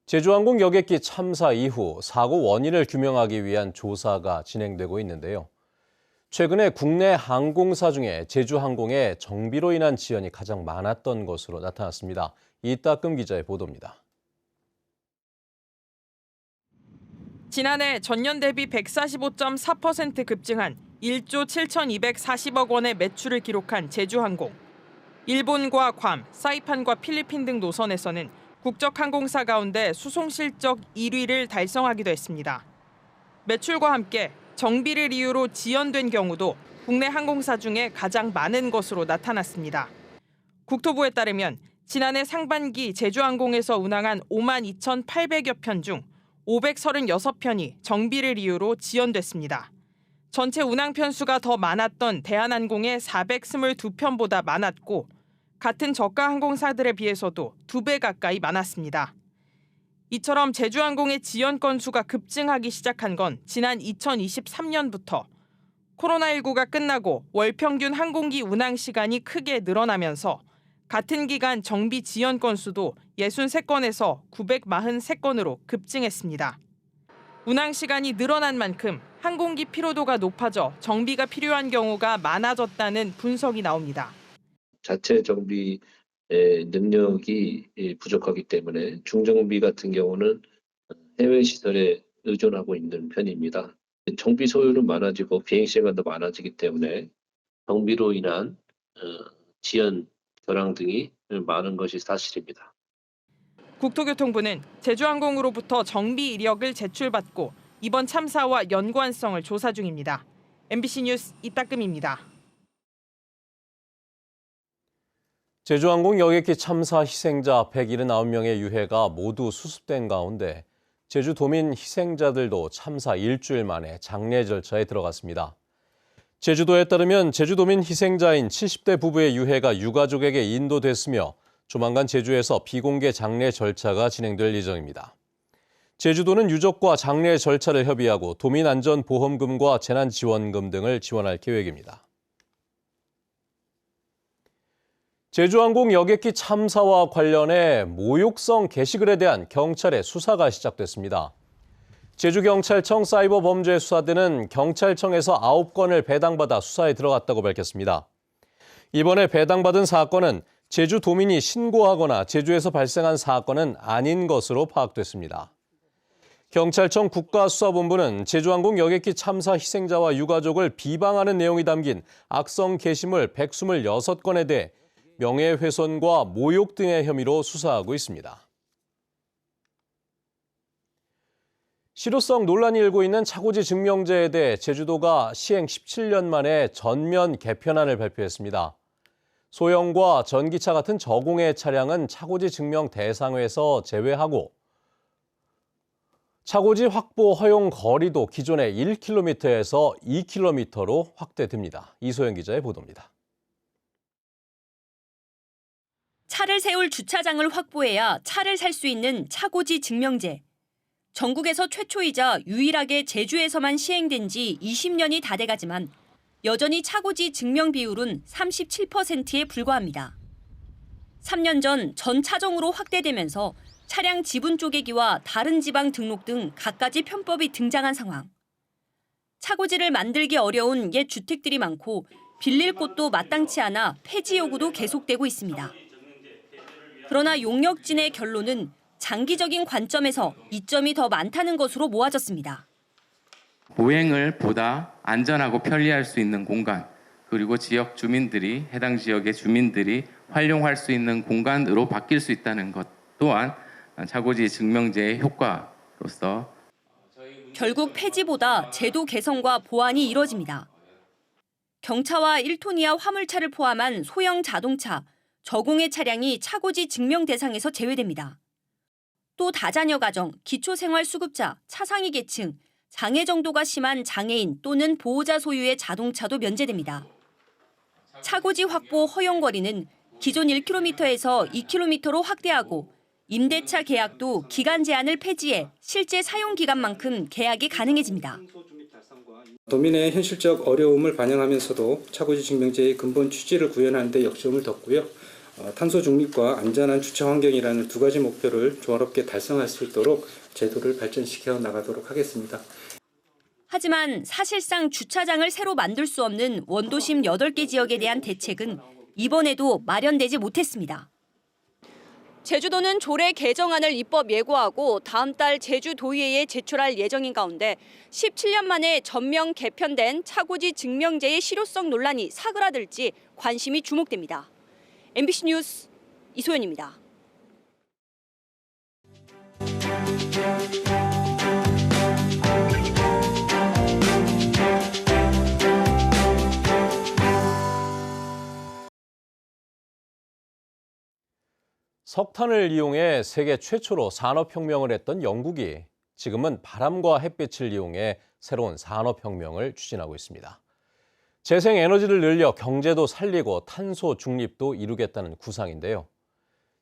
제주항공 여객기 참사 이후 사고 원인을 규명하기 위한 조사가 진행되고 있는데요. 최근에 국내 항공사 중에 제주항공의 정비로 인한 지연이 가장 많았던 것으로 나타났습니다. 이따금 기자의 보도입니다. 지난해 전년 대비 145.4% 급증한 1조 7,240억 원의 매출을 기록한 제주항공. 일본과 괌, 사이판과 필리핀 등 노선에서는 국적 항공사 가운데 수송 실적 1위를 달성하기도 했습니다. 매출과 함께 정비를 이유로 지연된 경우도 국내 항공사 중에 가장 많은 것으로 나타났습니다. 국토부에 따르면 지난해 상반기 제주항공에서 운항한 52,800여 편 중 536편이 정비를 이유로 지연됐습니다. 전체 운항 편수가 더 많았던 대한항공의 422편보다 많았고 같은 저가 항공사들에 비해서도 2배 가까이 많았습니다. 이처럼 제주항공의 지연 건수가 급증하기 시작한 건 지난 2023년부터 코로나19가 끝나고 월 평균 항공기 운항 시간이 크게 늘어나면서 같은 기간 정비 지연 건수도 63건에서 943건으로 급증했습니다. 운항 시간이 늘어난 만큼 항공기 피로도가 높아져 정비가 필요한 경우가 많아졌다는 분석이 나옵니다. 자체 정비의 능력이 부족하기 때문에 중정비 같은 경우는 해외 시설에 의존하고 있는 편입니다. 정비 소요는 많아지고 비행 시간도 많아지기 때문에 정비로 인한 지연, 결항 등이 많은 것이 사실입니다. 국토교통부는 제주항공으로부터 정비 이력을 제출받고 이번 참사와 연관성을 조사 중입니다. MBC 뉴스 이따금입니다. 제주항공 여객기 참사 희생자 179명의 유해가 모두 수습된 가운데 제주도민 희생자들도 참사 일주일 만에 장례 절차에 들어갔습니다. 제주도에 따르면 제주도민 희생자인 70대 부부의 유해가 유가족에게 인도됐으며 조만간 제주에서 비공개 장례 절차가 진행될 예정입니다. 제주도는 유족과 장례 절차를 협의하고 도민안전보험금과 재난지원금 등을 지원할 계획입니다. 제주항공 여객기 참사와 관련해 모욕성 게시글에 대한 경찰의 수사가 시작됐습니다. 제주경찰청 사이버범죄수사대는 경찰청에서 9건을 배당받아 수사에 들어갔다고 밝혔습니다. 이번에 배당받은 사건은 제주도민이 신고하거나 제주에서 발생한 사건은 아닌 것으로 파악됐습니다. 경찰청 국가수사본부는 제주항공 여객기 참사 희생자와 유가족을 비방하는 내용이 담긴 악성 게시물 126건에 대해 명예훼손과 모욕 등의 혐의로 수사하고 있습니다. 실효성 논란이 일고 있는 차고지 증명제에 대해 제주도가 시행 17년 만에 전면 개편안을 발표했습니다. 소형과 전기차 같은 저공해 차량은 차고지 증명 대상에서 제외하고 차고지 확보 허용 거리도 기존의 1km에서 2km로 확대됩니다. 이소영 기자의 보도입니다. 차를 세울 주차장을 확보해야 차를 살 수 있는 차고지 증명제. 전국에서 최초이자 유일하게 제주에서만 시행된 지 20년이 다 돼가지만 여전히 차고지 증명 비율은 37%에 불과합니다. 3년 전 전 차종으로 확대되면서 차량 지분 쪼개기와 다른 지방 등록 등 갖가지 편법이 등장한 상황. 차고지를 만들기 어려운 옛 주택들이 많고 빌릴 곳도 마땅치 않아 폐지 요구도 계속되고 있습니다. 그러나 용역진의 결론은 장기적인 관점에서 이점이 더 많다는 것으로 모아졌습니다. 보행을 보다 안전하고 편리할 수 있는 공간, 그리고 지역 주민들이 해당 지역의 주민들이 활용할 수 있는 공간으로 바뀔 수 있다는 것 또한 차고지 증명제의 효과로서 결국 폐지보다 제도 개선과 보완이 이뤄집니다. 경차와 1톤 이하 화물차를 포함한 소형 자동차, 저공해 차량이 차고지 증명 대상에서 제외됩니다. 또 다자녀 가정, 기초생활수급자, 차상위 계층, 장애 정도가 심한 장애인 또는 보호자 소유의 자동차도 면제됩니다. 차고지 확보 허용 거리는 기존 1km에서 2km로 확대하고 임대차 계약도 기간 제한을 폐지해 실제 사용 기간만큼 계약이 가능해집니다. 도민의 현실적 어려움을 반영하면서도 차고지 증명제의 근본 취지를 구현하는 데 역점을 뒀고요. 탄소 중립과 안전한 주차 환경이라는 두 가지 목표를 조화롭게 달성할 수 있도록 제도를 발전시켜 나가도록 하겠습니다. 하지만 사실상 주차장을 새로 만들 수 없는 원도심 8개 지역에 대한 대책은 이번에도 마련되지 못했습니다. 제주도는 조례 개정안을 입법 예고하고 다음 달 제주도의회에 제출할 예정인 가운데 17년 만에 전면 개편된 차고지 증명제의 실효성 논란이 사그라들지 관심이 주목됩니다. MBC 뉴스 이소연입니다. 석탄을 이용해 세계 최초로 산업혁명을 했던 영국이 지금은 바람과 햇빛을 이용해 새로운 산업혁명을 추진하고 있습니다. 재생에너지를 늘려 경제도 살리고 탄소 중립도 이루겠다는 구상인데요.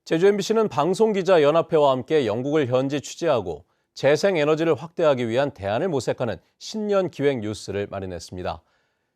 제주 MBC는 방송기자연합회와 함께 영국을 현지 취재하고 재생에너지를 확대하기 위한 대안을 모색하는 신년 기획 뉴스를 마련했습니다.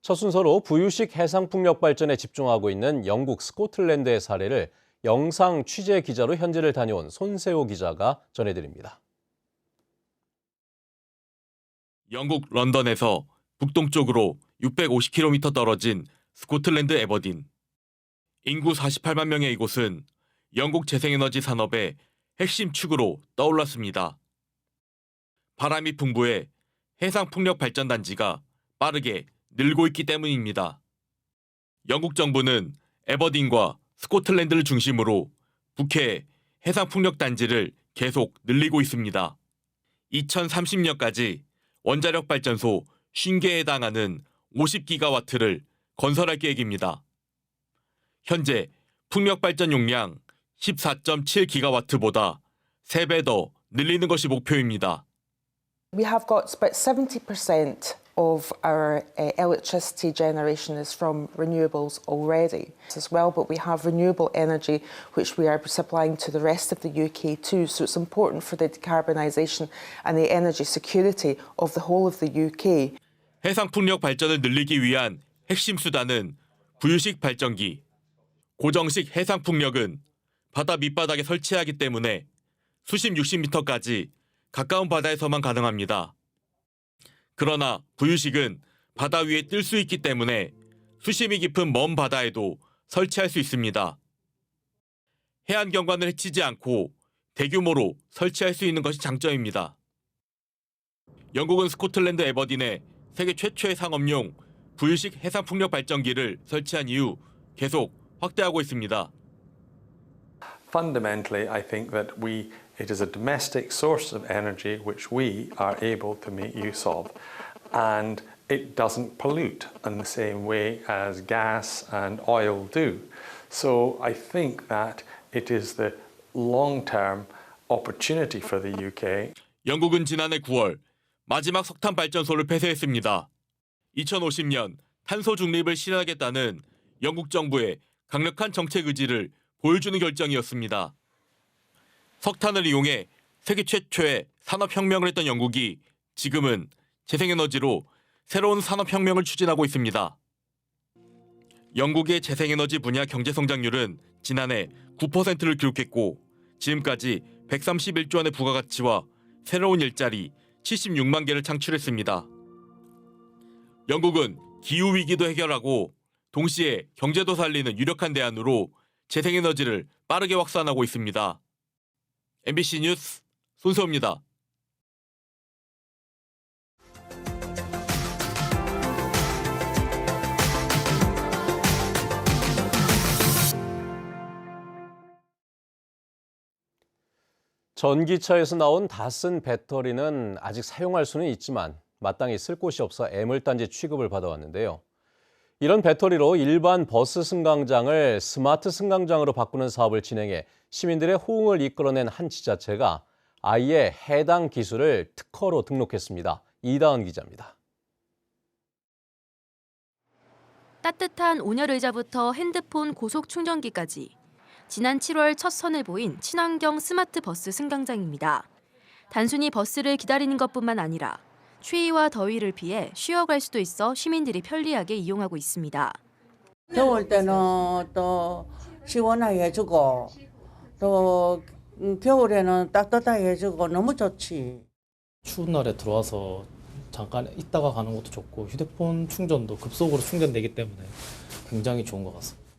첫 순서로 부유식 해상풍력 발전에 집중하고 있는 영국 스코틀랜드의 사례를 영상 취재 기자로 현지를 다녀온 손세호 기자가 전해드립니다. 영국 런던에서 북동쪽으로 650km 떨어진 스코틀랜드 에버딘. 인구 48만 명의 이곳은 영국 재생에너지 산업의 핵심 축으로 떠올랐습니다. 바람이 풍부해 해상풍력 발전단지가 빠르게 늘고 있기 때문입니다. 영국 정부는 에버딘과 스코틀랜드를 중심으로 북해의 해상풍력 단지를 계속 늘리고 있습니다. 2030년까지 원자력 발전소 50개에 해당하는 50기가와트를 건설할 계획입니다. 현재 풍력 발전 용량 14.7기가와트보다 3배 더 늘리는 것이 목표입니다. We have got about 70% of our electricity generation is from renewables already as well, but we have renewable energy which we are supplying to the rest of the UK too, so it's important for the decarbonisation and the energy security of the whole of the UK. 해상풍력 발전을 늘리기 위한 핵심 수단은 부유식 발전기. 고정식 해상풍력은 바다 밑바닥에 설치하기 때문에 수심 60m까지 가까운 바다에서만 가능합니다. 그러나 부유식은 바다 위에 뜰 수 있기 때문에 수심이 깊은 먼 바다에도 설치할 수 있습니다. 해안 경관을 해치지 않고 대규모로 설치할 수 있는 것이 장점입니다. 영국은 스코틀랜드 에버딘에 세계 최초의 상업용 부유식 해상풍력 발전기를 설치한 이후 계속 확대하고 있습니다. Fundamentally, I think that it is a domestic source of energy which we are able to make use of, and it doesn't pollute in the same way as gas and oil do. So I think that it is the long-term opportunity for the UK. 영국은 지난해 9월 마지막 석탄 발전소를 폐쇄했습니다. 2050년 탄소 중립을 실현하겠다는 영국 정부의 강력한 정책 의지를 보여주는 결정이었습니다. 석탄을 이용해 세계 최초의 산업혁명을 했던 영국이 지금은 재생에너지로 새로운 산업혁명을 추진하고 있습니다. 영국의 재생에너지 분야 경제성장률은 지난해 9%를 기록했고 지금까지 131조 원의 부가가치와 새로운 일자리 76만 개를 창출했습니다. 영국은 기후위기도 해결하고 동시에 경제도 살리는 유력한 대안으로 재생에너지를 빠르게 확산하고 있습니다. MBC 뉴스 손세호입니다. 전기차에서 나온 다 쓴 배터리는 아직 사용할 수는 있지만 마땅히 쓸 곳이 없어 애물단지 취급을 받아왔는데요. 이런 배터리로 일반 버스 승강장을 스마트 승강장으로 바꾸는 사업을 진행해 시민들의 호응을 이끌어낸 한 지자체가 아예 해당 기술을 특허로 등록했습니다. 이다은 기자입니다. 따뜻한 온열 의자부터 핸드폰 고속 충전기까지 지난 7월 첫 선을 보인 친환경 스마트 버스 승강장입니다. 단순히 버스를 기다리는 것뿐만 아니라 추위와 더위를 피해 쉬어갈 수도 있어 시민들이 편리하게 이용하고 있습니다. 더울 때는 또 시원하게 해주고 또 겨울에는 따뜻하게 해주고 너무 좋지. 추운 날에 들어와서 잠깐 있다가 가는 것도 좋고 휴대폰 충전도 급속으로 충전되기 때문에 굉장히 좋은 것 같습니다.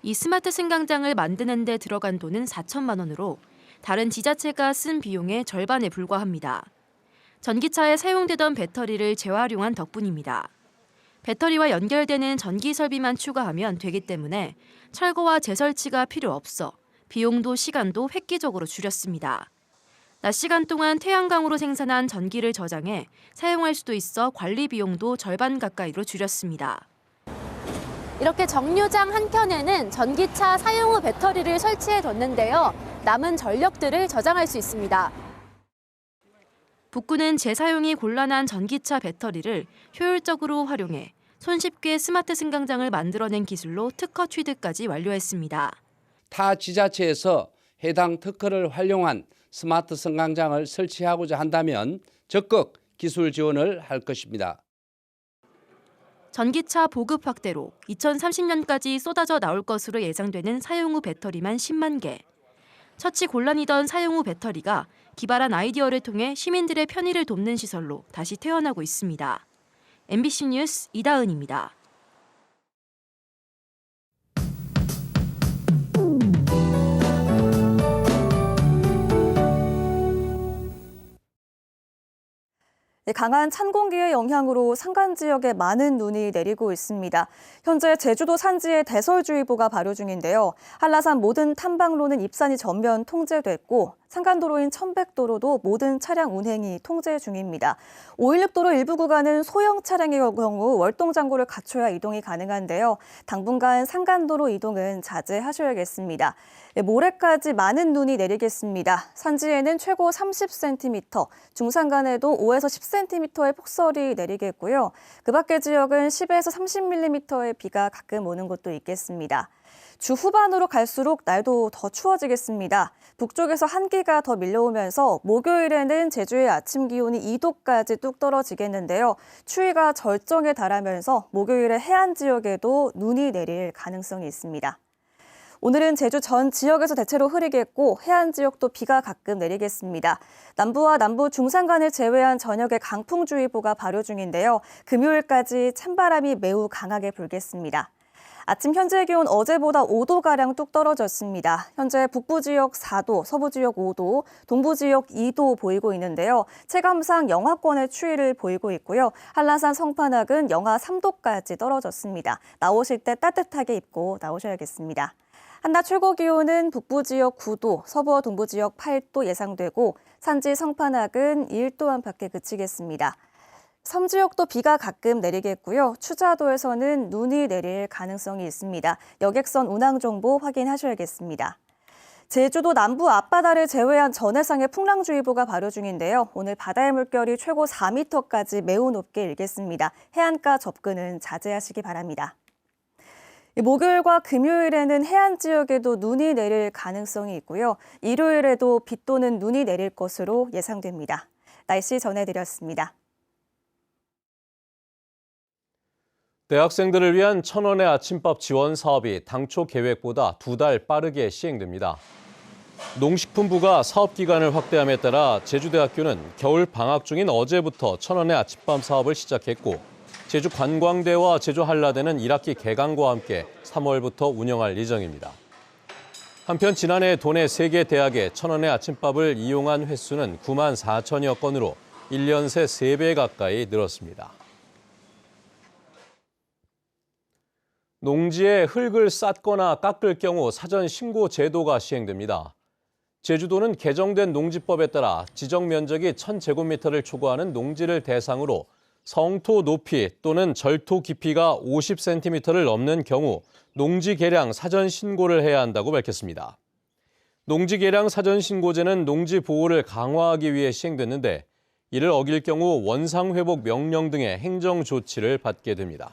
이 스마트 승강장을 만드는 데 들어간 돈은 4천만 원으로 다른 지자체가 쓴 비용의 절반에 불과합니다. 전기차에 사용되던 배터리를 재활용한 덕분입니다. 배터리와 연결되는 전기 설비만 추가하면 되기 때문에 철거와 재설치가 필요 없어 비용도 시간도 획기적으로 줄였습니다. 낮 시간 동안 태양광으로 생산한 전기를 저장해 사용할 수도 있어 관리 비용도 절반 가까이로 줄였습니다. 이렇게 정류장 한켠에는 전기차 사용 후 배터리를 설치해뒀는데요. 남은 전력들을 저장할 수 있습니다. 북구는 재사용이 곤란한 전기차 배터리를 효율적으로 활용해 손쉽게 스마트 승강장을 만들어낸 기술로 특허 취득까지 완료했습니다. 타 지자체에서 해당 특허를 활용한 스마트 승강장을 설치하고자 한다면 적극 기술 지원을 할 것입니다. 전기차 보급 확대로 2030년까지 쏟아져 나올 것으로 예상되는 사용 후 배터리만 10만 개. 처치 곤란이던 사용 후 배터리가 기발한 아이디어를 통해 시민들의 편의를 돕는 시설로 다시 태어나고 있습니다. MBC 뉴스 이다은입니다. 강한 찬 공기의 영향으로 산간 지역에 많은 눈이 내리고 있습니다. 현재 제주도 산지에 대설주의보가 발효 중인데요. 한라산 모든 탐방로는 입산이 전면 통제됐고 산간도로인 천백도로도 모든 차량 운행이 통제 중입니다. 516도로 일부 구간은 소형 차량의 경우 월동장구를 갖춰야 이동이 가능한데요. 당분간 산간도로 이동은 자제하셔야겠습니다. 모레까지 많은 눈이 내리겠습니다. 산지에는 최고 30cm, 중산간에도 5에서 10cm의 폭설이 내리겠고요. 그 밖의 지역은 10에서 30mm의 비가 가끔 오는 곳도 있겠습니다. 주 후반으로 갈수록 날도 더 추워지겠습니다. 북쪽에서 한기가 더 밀려오면서 목요일에는 제주의 아침 기온이 2도까지 뚝 떨어지겠는데요. 추위가 절정에 달하면서 목요일에 해안 지역에도 눈이 내릴 가능성이 있습니다. 오늘은 제주 전 지역에서 대체로 흐리겠고 해안 지역도 비가 가끔 내리겠습니다. 남부와 남부 중산간을 제외한 저녁에 강풍주의보가 발효 중인데요. 금요일까지 찬바람이 매우 강하게 불겠습니다. 아침 현재 기온 어제보다 5도가량 뚝 떨어졌습니다. 현재 북부 지역 4도, 서부 지역 5도, 동부 지역 2도 보이고 있는데요. 체감상 영하권의 추위를 보이고 있고요. 한라산 성판악은 영하 3도까지 떨어졌습니다. 나오실 때 따뜻하게 입고 나오셔야겠습니다. 한낮 최고 기온은 북부 지역 9도, 서부와 동부 지역 8도 예상되고 산지 성판악은 1도 안팎에 그치겠습니다. 섬 지역도 비가 가끔 내리겠고요. 추자도에서는 눈이 내릴 가능성이 있습니다. 여객선 운항 정보 확인하셔야겠습니다. 제주도 남부 앞바다를 제외한 전해상에 풍랑주의보가 발효 중인데요. 오늘 바다의 물결이 최고 4m까지 매우 높게 일겠습니다. 해안가 접근은 자제하시기 바랍니다. 목요일과 금요일에는 해안 지역에도 눈이 내릴 가능성이 있고요. 일요일에도 비 또는 눈이 내릴 것으로 예상됩니다. 날씨 전해드렸습니다. 대학생들을 위한 1,000원의 아침밥 지원 사업이 당초 계획보다 2달 빠르게 시행됩니다. 농식품부가 사업 기간을 확대함에 따라 제주대학교는 겨울 방학 중인 어제부터 1,000원의 아침밥 사업을 시작했고 제주관광대와 제주한라대는 1학기 개강과 함께 3월부터 운영할 예정입니다. 한편 지난해 도내 3개 대학에 1,000원의 아침밥을 이용한 횟수는 9만 4천여 건으로 1년 새 3배 가까이 늘었습니다. 농지에 흙을 쌓거나 깎을 경우 사전 신고 제도가 시행됩니다. 제주도는 개정된 농지법에 따라 지정 면적이 1,000제곱미터를 초과하는 농지를 대상으로 성토 높이 또는 절토 깊이가 50cm를 넘는 경우 농지 개량 사전 신고를 해야 한다고 밝혔습니다. 농지 개량 사전 신고제는 농지 보호를 강화하기 위해 시행됐는데 이를 어길 경우 원상 회복 명령 등의 행정 조치를 받게 됩니다.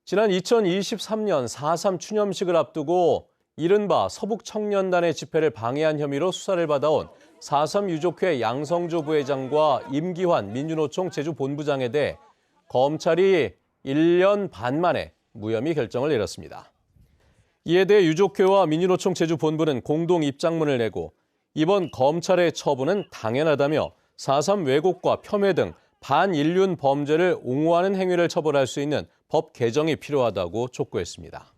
지난 2023년 4.3 추념식을 앞두고 이른바 서북청년단의 집회를 방해한 혐의로 수사를 받아온 4.3 유족회 양성조 부회장과 임기환 민주노총 제주본부장에 대해 검찰이 1년 반 만에 무혐의 결정을 내렸습니다. 이에 대해 유족회와 민주노총 제주본부는 공동 입장문을 내고 이번 검찰의 처분은 당연하다며 4.3 왜곡과 폄훼 등 반인륜 범죄를 옹호하는 행위를 처벌할 수 있는 법 개정이 필요하다고 촉구했습니다.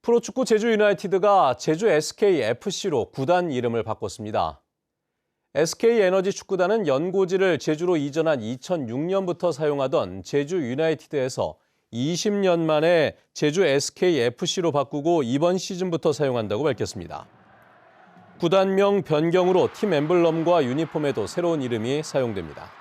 프로축구 제주 유나이티드가 제주 SKFC로 구단 이름을 바꿨습니다. SK에너지 축구단은 연고지를 제주로 이전한 2006년부터 사용하던 제주 유나이티드에서 20년 만에 제주 SKFC로 바꾸고 이번 시즌부터 사용한다고 밝혔습니다. 구단명 변경으로 팀 엠블럼과 유니폼에도 새로운 이름이 사용됩니다.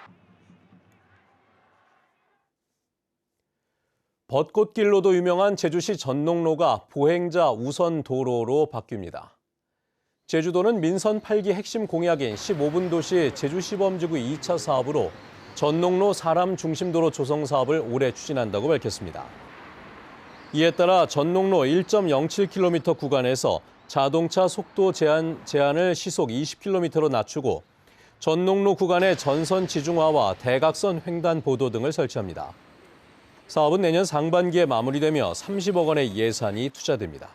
벚꽃길로도 유명한 제주시 전농로가 보행자 우선 도로로 바뀝니다. 제주도는 민선 8기 핵심 공약인 15분 도시 제주시범지구 2차 사업으로 전농로 사람 중심도로 조성 사업을 올해 추진한다고 밝혔습니다. 이에 따라 전농로 1.07km 구간에서 자동차 속도 제한을 시속 20km로 낮추고 전농로 구간의 전선 지중화와 대각선 횡단 보도 등을 설치합니다. 사업은 내년 상반기에 마무리되며 30억 원의 예산이 투자됩니다.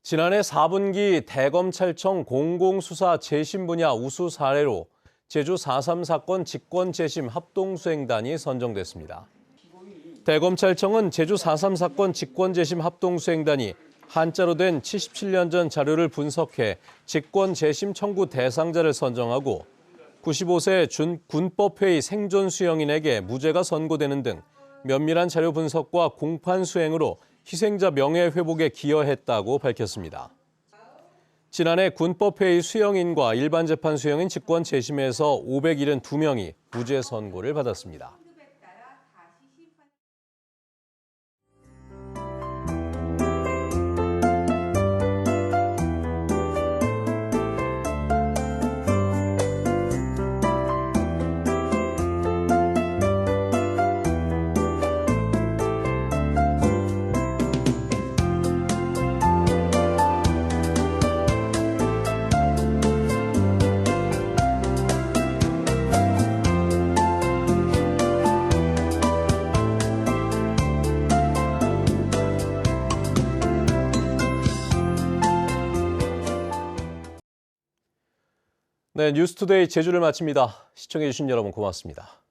지난해 4분기 대검찰청 공공수사 재심 분야 우수 사례로 제주 4.3 사건 직권 재심 합동수행단이 선정됐습니다. 대검찰청은 제주 4.3 사건 직권 재심 합동수행단이 한자로 된 77년 전 자료를 분석해 직권 재심 청구 대상자를 선정하고 95세 군법회의 생존 수용인에게 무죄가 선고되는 등 면밀한 자료 분석과 공판 수행으로 희생자 명예회복에 기여했다고 밝혔습니다. 지난해 군법회의 수용인과 일반 재판 수용인 직권 재심에서 572명이 무죄 선고를 받았습니다. 네, 뉴스투데이 제주를 마칩니다. 시청해주신 여러분 고맙습니다.